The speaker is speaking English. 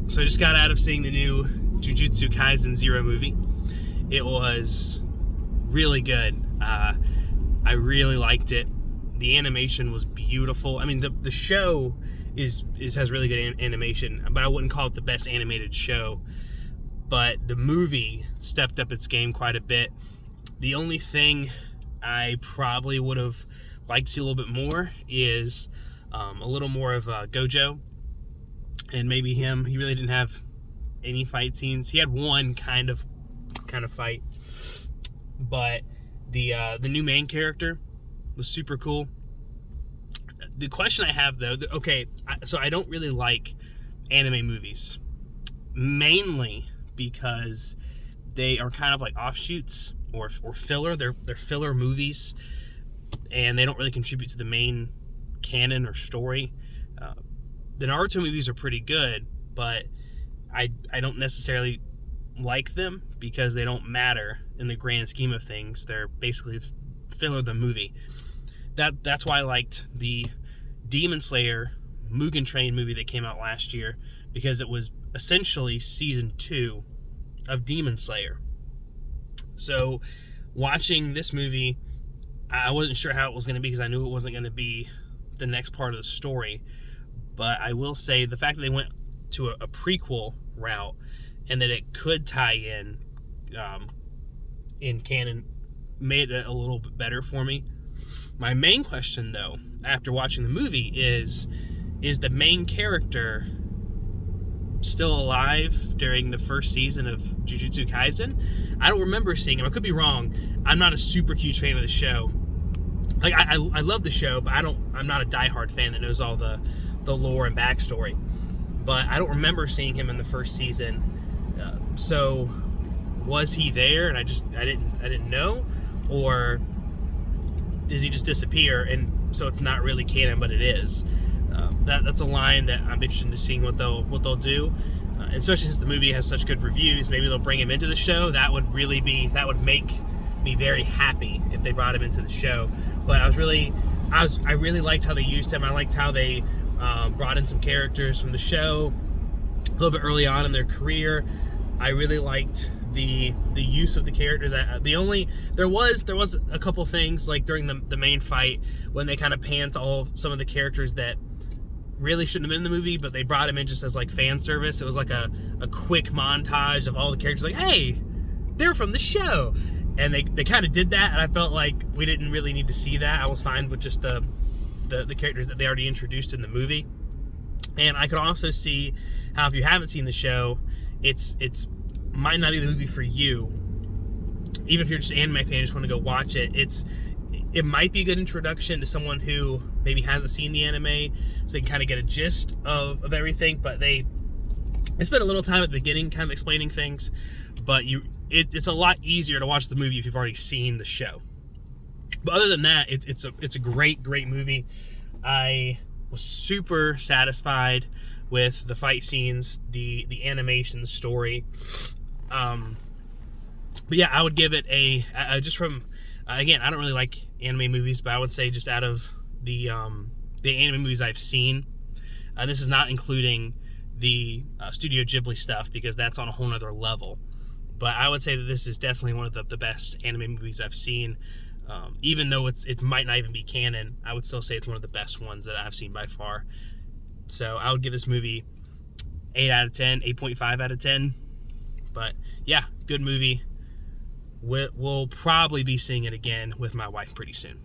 So I just got out of seeing the new Jujutsu Kaisen Zero movie. It was really good. I really liked it. The animation was beautiful. I mean, the show has really good animation, but I wouldn't call it the best animated show. But the movie stepped up its game quite a bit. The only thing I probably would have liked to see a little bit more is a little more of Gojo, and maybe him. He really didn't have any fight scenes. He had one kind of fight, but the new main character was super cool. The question I have though, so I don't really like anime movies, mainly because they are kind of like offshoots or filler. They're filler movies, and they don't really contribute to the main canon or story. The Naruto movies are pretty good, but I don't necessarily like them because they don't matter in the grand scheme of things. They're basically filler the movie. That's why I liked the Demon Slayer Mugen Train movie that came out last year, because it was essentially season 2 of Demon Slayer. So watching this movie, I wasn't sure how it was going to be because I knew it wasn't going to be the next part of the story. But I will say the fact that they went to a prequel route and that it could tie in canon made it a little bit better for me. My main question, though, after watching the movie is the main character still alive during the first season of Jujutsu Kaisen? I don't remember seeing him. I could be wrong. I'm not a super huge fan of the show. Like I love the show, but I'm not a diehard fan that knows all the lore and backstory. But I don't remember seeing him in the first season. So was he there and I didn't know, or does he just disappear and so it's not really canon but it is? That's a line that I'm interested in seeing what they'll do, especially since the movie has such good reviews. Maybe they'll bring him into the show. That would make me very happy if they brought him into the show. But I really liked how they used him. I liked how they brought in some characters from the show a little bit early on in their career. I really liked the use of the characters. There was a couple things like during the main fight when they kind of panned to some of the characters that really shouldn't have been in the movie, but they brought him in just as like fan service. It was like a quick montage of all the characters, like, hey, they're from the show. And they kind of did that, and I felt like we didn't really need to see that. I was fine with just the characters that they already introduced in the movie. And I could also see how if you haven't seen the show, it's might not be the movie for you. Even if you're just an anime fan, just want to go watch it. It might be a good introduction to someone who maybe hasn't seen the anime, so they can kind of get a gist of everything. But they spend a little time at the beginning kind of explaining things, but it's a lot easier to watch the movie if you've already seen the show. But other than that, it's a great movie. I was super satisfied with the fight scenes, the animation, the story. But yeah, I would give it just from again, I don't really like anime movies, but I would say just out of the anime movies I've seen, this is not including the Studio Ghibli stuff because that's on a whole nother level. But I would say that this is definitely one of the best anime movies I've seen. Even though it might not even be canon, I would still say it's one of the best ones that I've seen by far. So I would give this movie 8 out of 10, 8.5 out of 10. But yeah, good movie. We'll probably be seeing it again with my wife pretty soon.